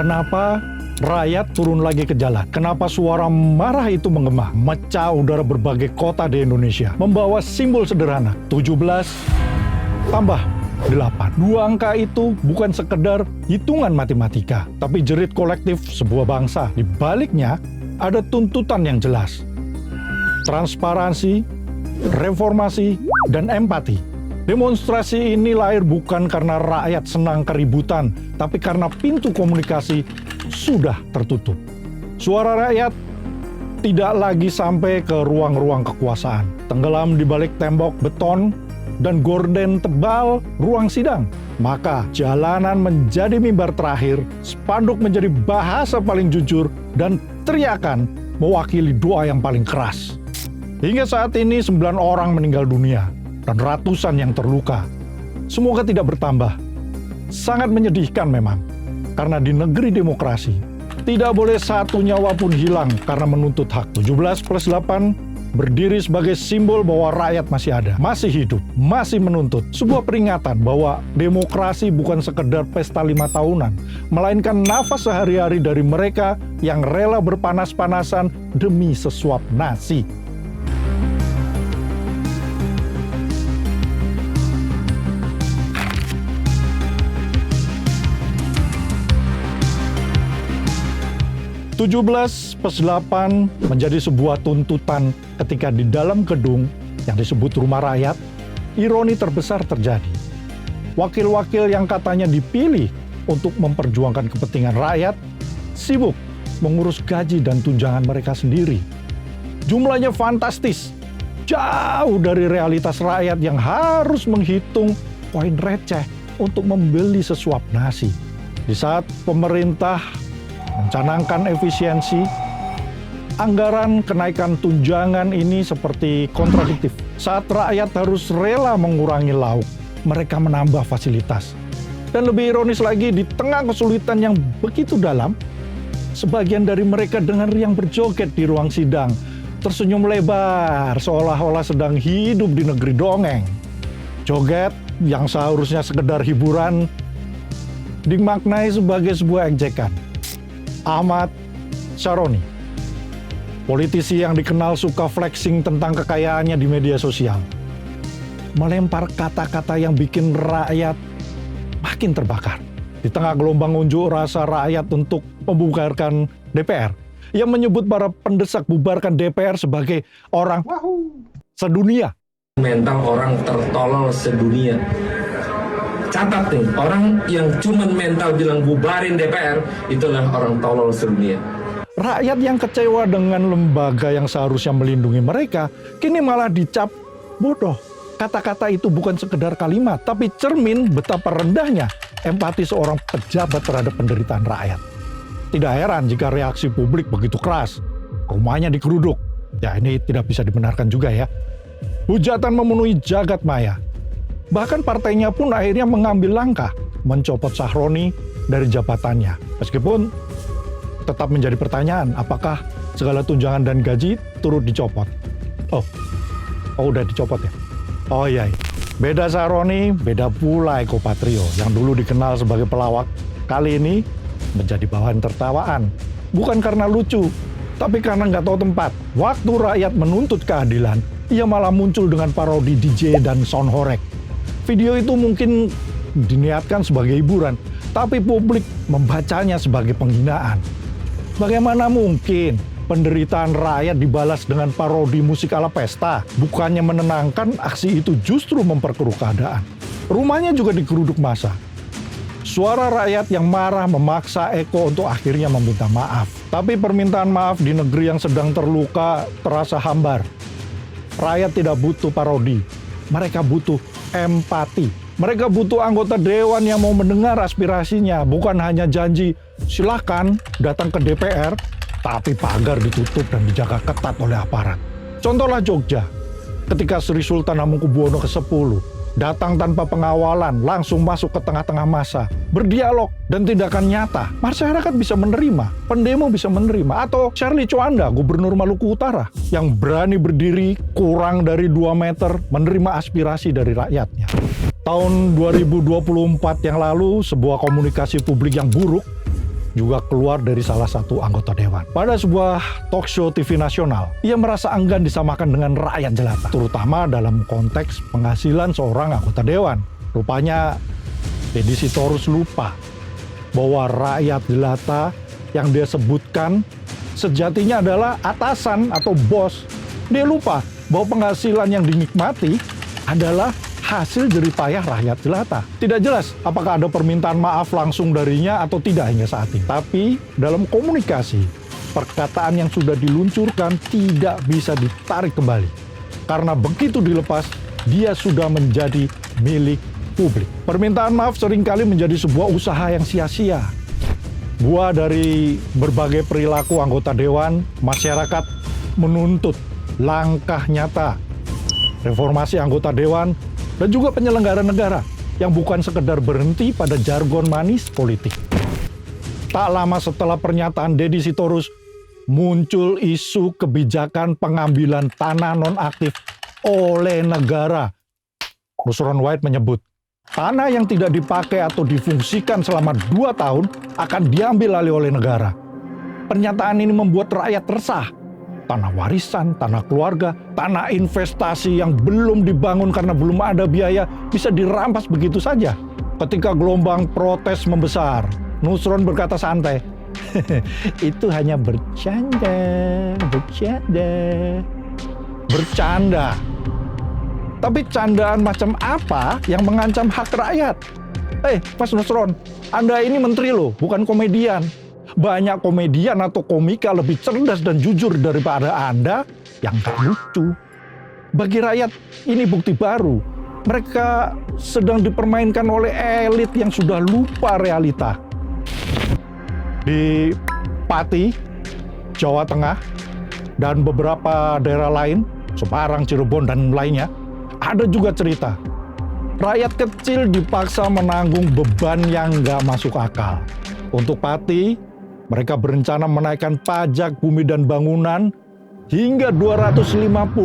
Kenapa rakyat turun lagi ke jalan? Kenapa suara marah itu menggema, mecah udara berbagai kota di Indonesia, membawa simbol sederhana, 17 tambah 8. Dua angka itu bukan sekedar hitungan matematika, tapi jerit kolektif sebuah bangsa. Di baliknya ada tuntutan yang jelas. Transparansi, reformasi, dan empati. Demonstrasi ini lahir bukan karena rakyat senang keributan, tapi karena pintu komunikasi sudah tertutup. Suara rakyat tidak lagi sampai ke ruang-ruang kekuasaan, tenggelam di balik tembok beton dan gorden tebal ruang sidang. Maka jalanan menjadi mimbar terakhir, spanduk menjadi bahasa paling jujur, dan teriakan mewakili doa yang paling keras. Hingga saat ini 9 orang meninggal dunia dan ratusan yang terluka. Semoga tidak bertambah. Sangat menyedihkan memang, karena di negeri demokrasi tidak boleh satu nyawa pun hilang karena menuntut hak. 17+8 berdiri sebagai simbol bahwa rakyat masih ada, masih hidup, masih menuntut. Sebuah peringatan bahwa demokrasi bukan sekedar pesta 5 tahunan, melainkan nafas sehari-hari dari mereka yang rela berpanas-panasan demi sesuap nasi. (17+8) menjadi sebuah tuntutan ketika di dalam gedung yang disebut rumah rakyat, ironi terbesar terjadi. Wakil-wakil yang katanya dipilih untuk memperjuangkan kepentingan rakyat, sibuk mengurus gaji dan tunjangan mereka sendiri. Jumlahnya fantastis, jauh dari realitas rakyat yang harus menghitung koin receh untuk membeli sesuap nasi. Di saat pemerintah mencanangkan efisiensi, anggaran kenaikan tunjangan ini seperti kontradiktif. Saat rakyat harus rela mengurangi lauk, mereka menambah fasilitas. Dan lebih ironis lagi, di tengah kesulitan yang begitu dalam, sebagian dari mereka dengan riang berjoget di ruang sidang, tersenyum lebar seolah-olah sedang hidup di negeri dongeng. Joget yang seharusnya sekedar hiburan dimaknai sebagai sebuah ejekan. Ahmad Syaroni, politisi yang dikenal suka flexing tentang kekayaannya di media sosial, melempar kata-kata yang bikin rakyat makin terbakar. Di tengah gelombang unjuk rasa rakyat untuk membubarkan DPR, ia menyebut para pendesak bubarkan DPR sebagai orang sedunia. Mental orang tertolol sedunia. Catat nih, orang yang cuman mental bilang bubarin DPR, itulah orang tolol sedunia. Rakyat yang kecewa dengan lembaga yang seharusnya melindungi mereka, kini malah dicap bodoh. Kata-kata itu bukan sekedar kalimat, tapi cermin betapa rendahnya empati seorang pejabat terhadap penderitaan rakyat. Tidak heran jika reaksi publik begitu keras. Rumahnya digeruduk. Ya, ini tidak bisa dibenarkan juga ya. Hujatan memenuhi jagat maya. Bahkan partainya pun akhirnya mengambil langkah mencopot Syaroni dari jabatannya. Meskipun tetap menjadi pertanyaan, apakah segala tunjangan dan gaji turut dicopot? Oh udah dicopot ya? Oh iya. Beda Syaroni, beda pula Eko Patrio yang dulu dikenal sebagai pelawak. Kali ini menjadi bahan tertawaan. Bukan karena lucu, tapi karena nggak tahu tempat. Waktu rakyat menuntut keadilan, ia malah muncul dengan parodi DJ dan sound horeg. Video itu mungkin diniatkan sebagai hiburan, tapi publik membacanya sebagai penghinaan. Bagaimana mungkin penderitaan rakyat dibalas dengan parodi musik ala pesta? Bukannya menenangkan, aksi itu justru memperkeruh keadaan. Rumahnya juga digeruduk massa. Suara rakyat yang marah memaksa Eko untuk akhirnya meminta maaf. Tapi permintaan maaf di negeri yang sedang terluka terasa hambar. Rakyat tidak butuh parodi. Mereka butuh empati. Mereka butuh anggota dewan yang mau mendengar aspirasinya, bukan hanya janji silakan datang ke DPR, tapi pagar ditutup dan dijaga ketat oleh aparat. Contohlah Jogja, ketika Sri Sultan Hamengkubuwono ke-10 datang tanpa pengawalan, langsung masuk ke tengah-tengah massa, berdialog dan tindakan nyata. Masyarakat bisa menerima, pendemo bisa menerima. Atau Shirley Tjuanda, Gubernur Maluku Utara, yang berani berdiri kurang dari 2 meter menerima aspirasi dari rakyatnya. Tahun 2024 yang lalu, sebuah komunikasi publik yang buruk juga keluar dari salah satu anggota dewan. Pada sebuah talk show TV nasional, ia merasa enggan disamakan dengan rakyat jelata, terutama dalam konteks penghasilan seorang anggota dewan. Rupanya Deddy Sitorus lupa bahwa rakyat jelata yang dia sebutkan sejatinya adalah atasan atau bos. Dia lupa bahwa penghasilan yang dinikmati adalah hasil jeripayah rakyat jelata. Tidak jelas apakah ada permintaan maaf langsung darinya atau tidak hingga saat ini. Tapi dalam komunikasi, perkataan yang sudah diluncurkan tidak bisa ditarik kembali. Karena begitu dilepas, dia sudah menjadi milik publik. Permintaan maaf seringkali menjadi sebuah usaha yang sia-sia. Buah dari berbagai perilaku anggota dewan, masyarakat menuntut langkah nyata reformasi anggota dewan dan juga penyelenggara negara yang bukan sekedar berhenti pada jargon manis politik. Tak lama setelah pernyataan Deddy Sitorus, muncul isu kebijakan pengambilan tanah nonaktif oleh negara. Nusron Wahid menyebut, tanah yang tidak dipakai atau difungsikan selama 2 tahun akan diambil alih oleh negara. Pernyataan ini membuat rakyat resah. Tanah warisan, tanah keluarga, tanah investasi yang belum dibangun karena belum ada biaya bisa dirampas begitu saja. Ketika gelombang protes membesar, Nusron berkata santai, itu hanya bercanda. Tapi candaan macam apa yang mengancam hak rakyat? Mas Nusron, Anda ini menteri loh, bukan komedian. Banyak komedian atau komika lebih cerdas dan jujur daripada Anda yang gak lucu. Bagi rakyat, ini bukti baru. Mereka sedang dipermainkan oleh elit yang sudah lupa realita. Di Pati, Jawa Tengah, dan beberapa daerah lain, Semarang, Cirebon, dan lainnya, ada juga cerita. Rakyat kecil dipaksa menanggung beban yang gak masuk akal. Untuk Pati, mereka berencana menaikkan pajak bumi dan bangunan hingga 250%.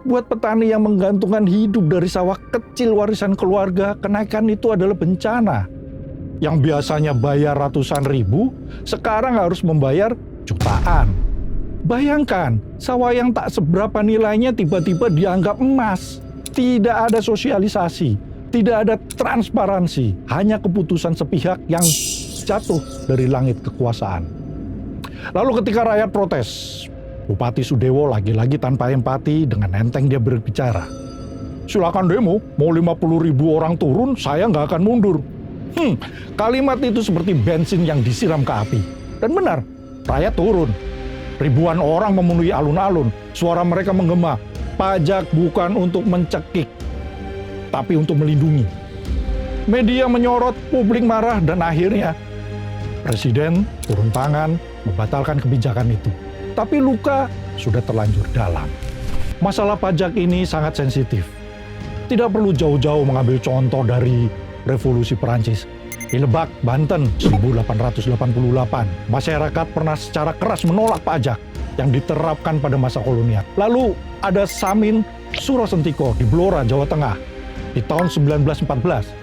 Buat petani yang menggantungkan hidup dari sawah kecil warisan keluarga, kenaikan itu adalah bencana. Yang biasanya bayar ratusan ribu, sekarang harus membayar jutaan. Bayangkan, sawah yang tak seberapa nilainya tiba-tiba dianggap emas. Tidak ada sosialisasi, tidak ada transparansi, hanya keputusan sepihak yang jatuh dari langit kekuasaan. Lalu ketika rakyat protes, Bupati Sudewo lagi-lagi tanpa empati dengan enteng dia berbicara. Silakan demo, mau 50.000 orang turun, saya nggak akan mundur. Kalimat itu seperti bensin yang disiram ke api. Dan benar, rakyat turun. Ribuan orang memenuhi alun-alun, suara mereka menggema, pajak bukan untuk mencekik, tapi untuk melindungi. Media menyorot, publik marah, dan akhirnya Presiden turun tangan membatalkan kebijakan itu. Tapi luka sudah terlanjur dalam. Masalah pajak ini sangat sensitif. Tidak perlu jauh-jauh mengambil contoh dari Revolusi Perancis. Di Lebak, Banten, 1888, masyarakat pernah secara keras menolak pajak yang diterapkan pada masa kolonial. Lalu ada Samin Surasentiko di Blora, Jawa Tengah di tahun 1914.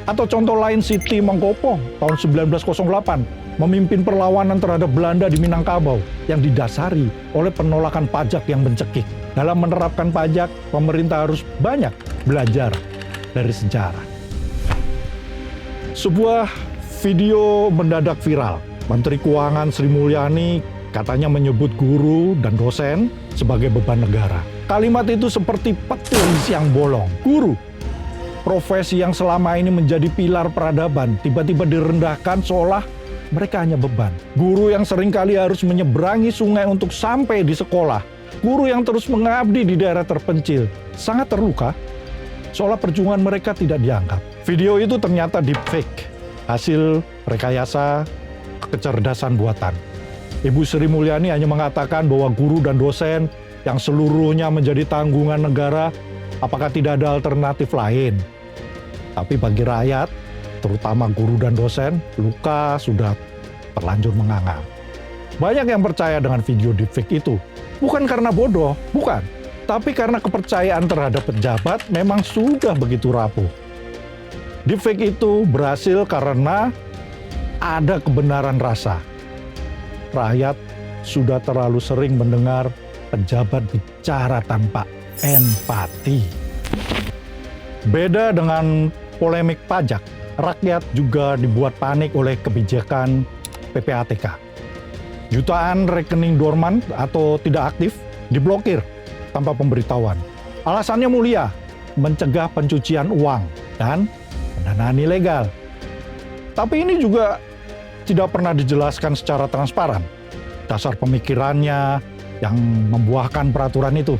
Atau contoh lain Siti Mangkopo tahun 1908 memimpin perlawanan terhadap Belanda di Minangkabau yang didasari oleh penolakan pajak yang mencekik. Dalam menerapkan pajak, pemerintah harus banyak belajar dari sejarah. Sebuah video mendadak viral. Menteri Keuangan Sri Mulyani katanya menyebut guru dan dosen sebagai beban negara. Kalimat itu seperti petir di siang bolong. Guru, profesi yang selama ini menjadi pilar peradaban, tiba-tiba direndahkan seolah mereka hanya beban. Guru yang seringkali harus menyeberangi sungai untuk sampai di sekolah. Guru yang terus mengabdi di daerah terpencil, sangat terluka, seolah perjuangan mereka tidak dianggap. Video itu ternyata deepfake, hasil rekayasa kecerdasan buatan. Ibu Sri Mulyani hanya mengatakan bahwa guru dan dosen yang seluruhnya menjadi tanggungan negara, apakah tidak ada alternatif lain? Tapi bagi rakyat, terutama guru dan dosen, luka sudah terlanjur menganga. Banyak yang percaya dengan video deepfake itu. Bukan karena bodoh, bukan. Tapi karena kepercayaan terhadap pejabat memang sudah begitu rapuh. Deepfake itu berhasil karena ada kebenaran rasa. Rakyat sudah terlalu sering mendengar pejabat bicara tanpa empati. Beda dengan polemik pajak, rakyat juga dibuat panik oleh kebijakan PPATK. Jutaan rekening dorman atau tidak aktif diblokir tanpa pemberitahuan. Alasannya mulia, mencegah pencucian uang dan pendanaan ilegal. Tapi ini juga tidak pernah dijelaskan secara transparan. Dasar pemikirannya yang membuahkan peraturan itu.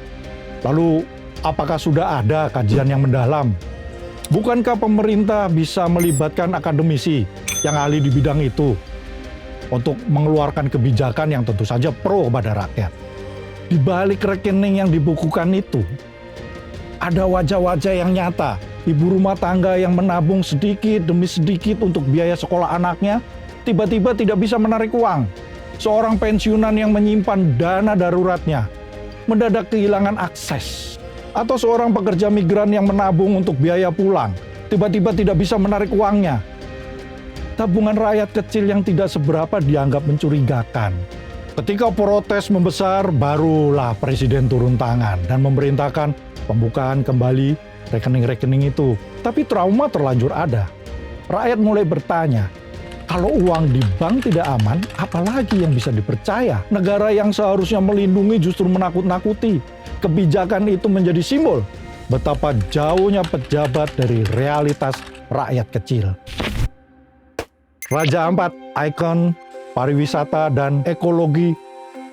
Lalu, apakah sudah ada kajian yang mendalam? Bukankah pemerintah bisa melibatkan akademisi yang ahli di bidang itu untuk mengeluarkan kebijakan yang tentu saja pro kepada rakyat? Di balik rekening yang dibukukan itu, ada wajah-wajah yang nyata. Ibu rumah tangga yang menabung sedikit demi sedikit untuk biaya sekolah anaknya, tiba-tiba tidak bisa menarik uang. Seorang pensiunan yang menyimpan dana daruratnya, mendadak kehilangan akses. Atau seorang pekerja migran yang menabung untuk biaya pulang, tiba-tiba tidak bisa menarik uangnya. Tabungan rakyat kecil yang tidak seberapa dianggap mencurigakan. Ketika protes membesar, barulah Presiden turun tangan dan memerintahkan pembukaan kembali rekening-rekening itu. Tapi trauma terlanjur ada. Rakyat mulai bertanya, kalau uang di bank tidak aman, apalagi yang bisa dipercaya? Negara yang seharusnya melindungi justru menakut-nakuti. Kebijakan itu menjadi simbol betapa jauhnya pejabat dari realitas rakyat kecil. Raja Ampat, ikon pariwisata dan ekologi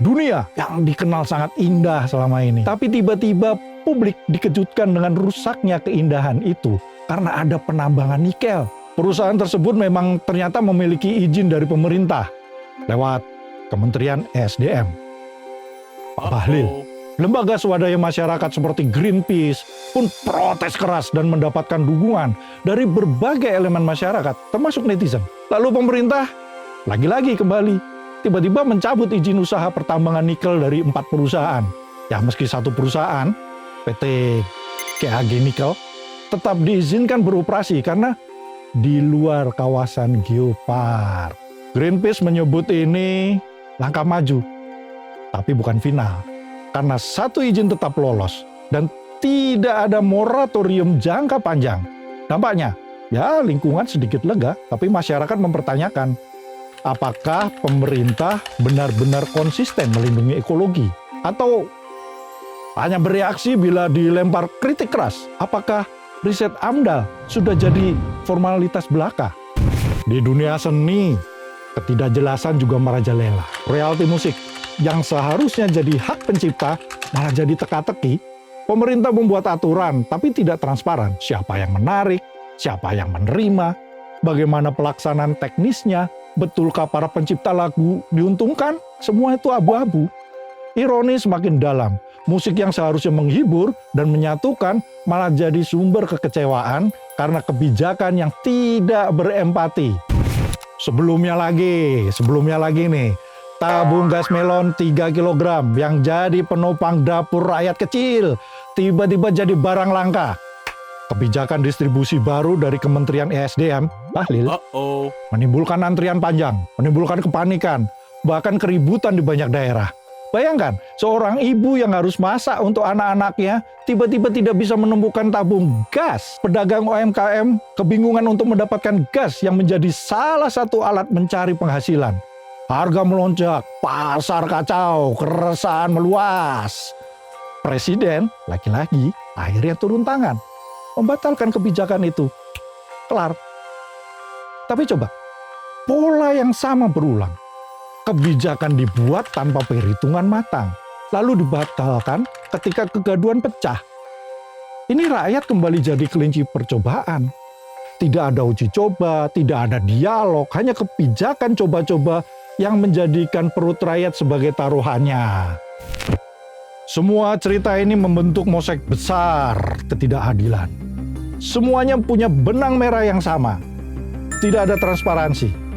dunia yang dikenal sangat indah selama ini. Tapi tiba-tiba publik dikejutkan dengan rusaknya keindahan itu karena ada penambangan nikel. Perusahaan tersebut memang ternyata memiliki izin dari pemerintah lewat Kementerian ESDM. Pak Bahlil, lembaga swadaya masyarakat seperti Greenpeace pun protes keras dan mendapatkan dukungan dari berbagai elemen masyarakat, termasuk netizen. Lalu pemerintah lagi-lagi kembali tiba-tiba mencabut izin usaha pertambangan nikel dari 4 perusahaan. Ya, meski satu perusahaan, PT KAG Nikel, tetap diizinkan beroperasi karena di luar kawasan geopark. Greenpeace menyebut ini langkah maju, tapi bukan final. Karena satu izin tetap lolos dan tidak ada moratorium jangka panjang. Dampaknya, ya lingkungan sedikit lega, tapi masyarakat mempertanyakan, apakah pemerintah benar-benar konsisten melindungi ekologi? Atau hanya bereaksi bila dilempar kritik keras? Apakah riset AMDAL sudah jadi formalitas belaka? Di dunia seni, ketidakjelasan juga merajalela. Royalti musik yang seharusnya jadi hak pencipta malah jadi teka-teki. Pemerintah membuat aturan tapi tidak transparan. Siapa yang menarik, siapa yang menerima, bagaimana pelaksanaan teknisnya, betulkah para pencipta lagu diuntungkan? Semua itu abu-abu. Ironi semakin dalam. Musik yang seharusnya menghibur dan menyatukan malah jadi sumber kekecewaan karena kebijakan yang tidak berempati. Sebelumnya lagi nih, tabung gas melon 3 kg yang jadi penopang dapur rakyat kecil, tiba-tiba jadi barang langka. Kebijakan distribusi baru dari Kementerian ESDM, Bahlil, menimbulkan antrian panjang, menimbulkan kepanikan, bahkan keributan di banyak daerah. Bayangkan, seorang ibu yang harus masak untuk anak-anaknya tiba-tiba tidak bisa menemukan tabung gas. Pedagang UMKM kebingungan untuk mendapatkan gas yang menjadi salah satu alat mencari penghasilan. Harga melonjak, pasar kacau, keresahan meluas. Presiden lagi-lagi akhirnya turun tangan, membatalkan kebijakan itu. Kelar. Tapi coba, pola yang sama berulang. Kebijakan dibuat tanpa perhitungan matang, lalu dibatalkan ketika kegaduhan pecah. Ini rakyat kembali jadi kelinci percobaan. Tidak ada uji coba, tidak ada dialog, hanya kebijakan coba-coba yang menjadikan perut rakyat sebagai taruhannya. Semua cerita ini membentuk mosaik besar ketidakadilan. Semuanya punya benang merah yang sama. Tidak ada transparansi.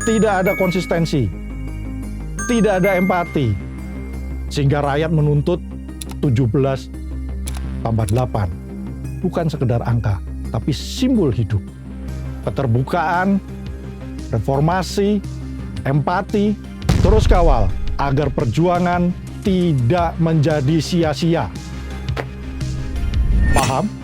Tidak ada konsistensi, tidak ada empati, sehingga rakyat menuntut 17 tambah 8. Bukan sekedar angka, tapi simbol hidup. Keterbukaan reformasi, empati, terus kawal agar perjuangan tidak menjadi sia-sia. Paham?